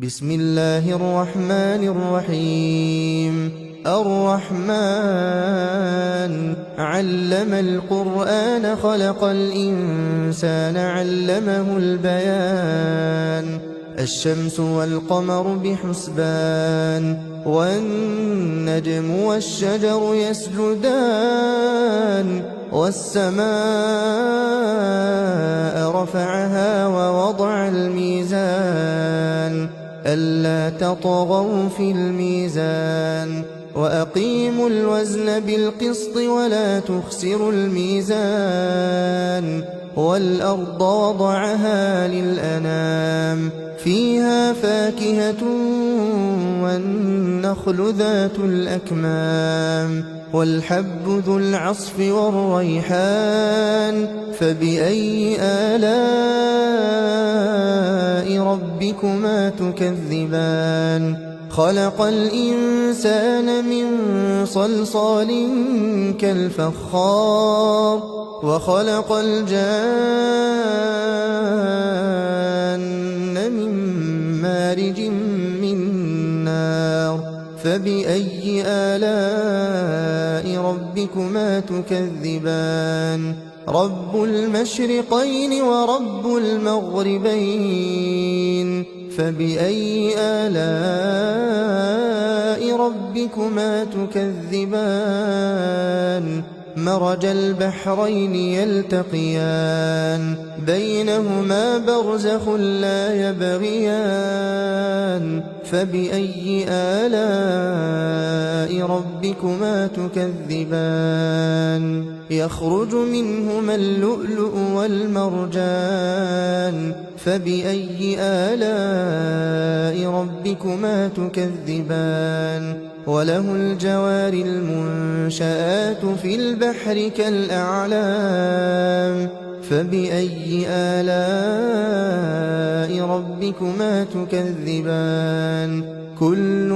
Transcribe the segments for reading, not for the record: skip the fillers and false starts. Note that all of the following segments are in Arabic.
بسم الله الرحمن الرحيم. الرحمن علم القرآن خلق الإنسان علمه البيان. الشمس والقمر بحسبان والنجم والشجر يسجدان والسماء رفعها ووضع الميزان ألا تطغوا في الميزان وأقيموا الوزن بالقسط ولا تخسروا الميزان والأرض وضعها للأنام فيها فاكهة والنخل ذات الأكمام والحب ذو العصف والريحان فبأي آلاء ربكما تكذبان خلق الإنسان من صلصال كالفخار وخلق الجان من مارج من نار فبأي آلاء ربكما تكذبان رب المشرقين ورب المغربين فبأي آلاء ربكما تكذبان مرج البحرين يلتقيان بينهما برزخ لا يبغيان فبأي آلاء ربكما تكذبان يخرج منهما اللؤلؤ والمرجان فبأي آلاء ربكما تكذبان وله الجوار المنشآت في البحر كالأعلام فبأي آلاء ربكما تكذبان كل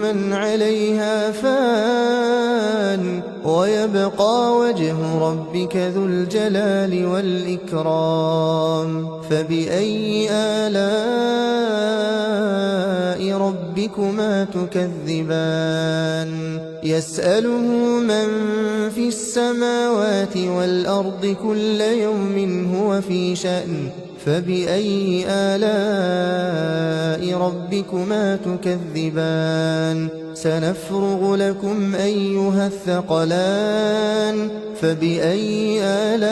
من عليها فان ويبقى وجه ربك ذو الجلال والإكرام فبأي آلاء ربكما تكذبان يسأله من في السماوات والأرض كل يوم هو في شأن فبأي آلاء ربكما تكذبان سنفرغ لكم أيها الثقلان فبأي آلاء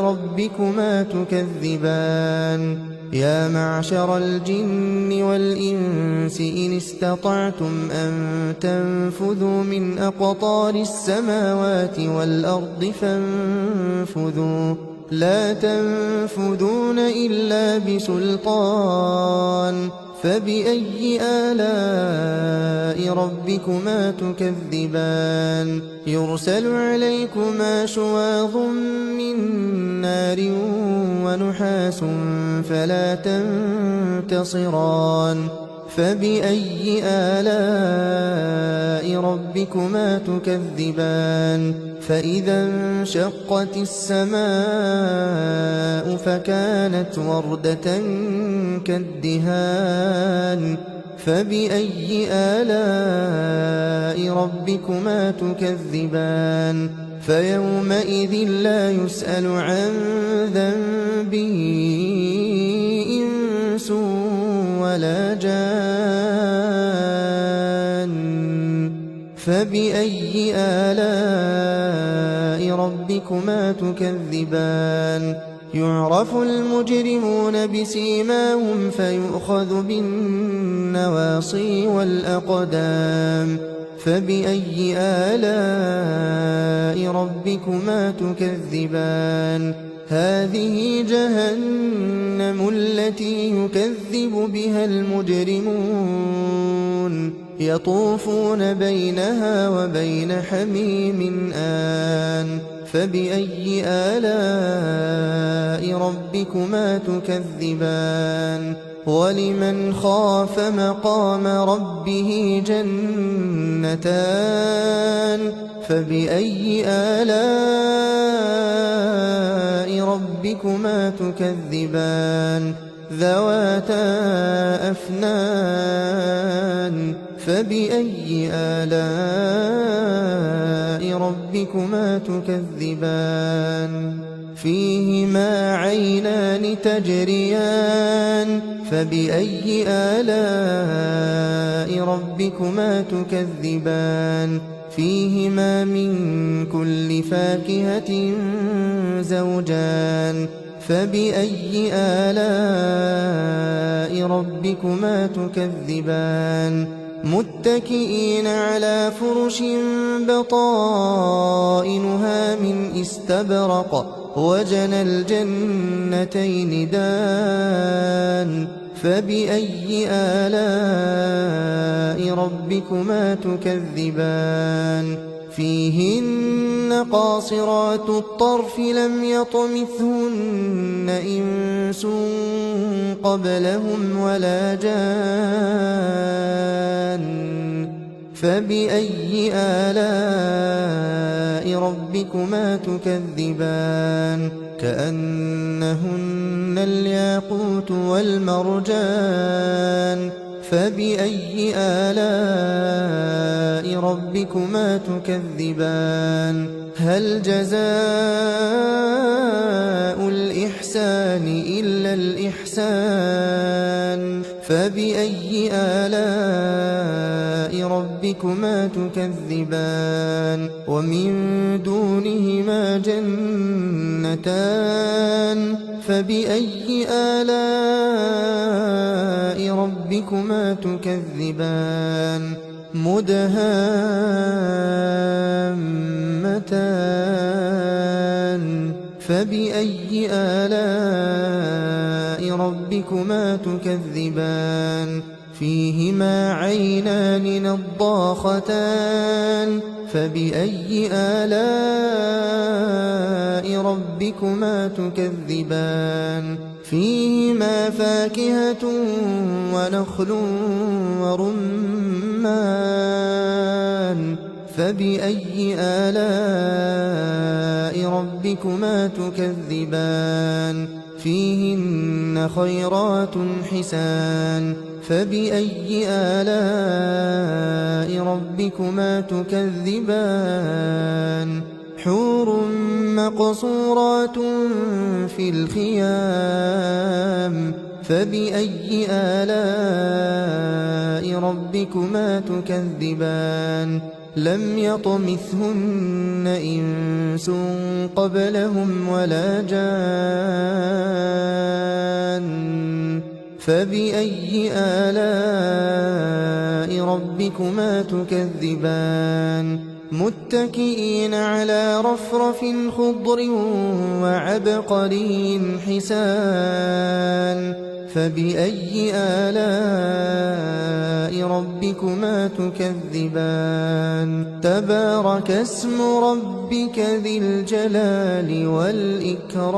ربكما تكذبان يا معشر الجن والإنس إن استطعتم أن تنفذوا من أقطار السماوات والأرض فانفذوا لا تنفذون إلا بسلطان فبأي آلاء ربكما تكذبان يرسل عليكما شواظ من نار ونحاس فلا تنتصران فبأي آلاء ربكما تكذبان فإذا انشقت السماء فكانت وردة كالدهان فبأي آلاء ربكما تكذبان فيومئذ لا يسأل عن ذنبه إنس ولا جان فبأي آلاء ربكما تكذبان يعرف المجرمون بسيماهم فيؤخذ بالنواصي والأقدام فبأي آلاء ربكما تكذبان هذه جهنم التي يكذب بها المجرمون يطوفون بينها وبين حميم آن فبأي آلاء ربكما تكذبان ولمن خاف مقام ربه جنتان فبأي آلاء ربكما تكذبان ذواتا أفنان فبأي آلاء ربكما تكذبان فيهما عينان تجريان فبأي آلاء ربكما تكذبان فيهما من كل فاكهة زوجان فبأي آلاء ربكما تكذبان متكئين على فرش بطائنها من استبرق وجنى الجنتين دان فبأي آلاء ربكما تكذبان فيهن قاصرات الطرف لم يطمثهن إنس قبلهم ولا جان فبأي آلاء ربكما تكذبان كأنهن الياقوت والمرجان فبأي آلاء ربكما تكذبان هل جزاء الإحسان إلا الإحسان فبأي آلاء ربكما تكذبان ومن دونهما جنتان فبأي آلاء ربكما تكذبان مدهامتان فبأي آلاء ربكما تكذبان فيهما عينان نضاختان فبأي آلاء ربكما تكذبان فيهما فاكهة ونخل ورمان فبأي آلاء ربكما تكذبان فيهن خيرات حسان فبأي آلاء ربكما تكذبان حور مقصورات في الخيام فبأي آلاء ربكما تكذبان لم يطمثهن إنس قبلهم ولا جان فبأي آلاء ربكما تكذبان متكئين على رفرف خضر وعبقري حسان فبأي آلاء ربكما تكذبان تبارك اسم ربك ذي الجلال والإكرام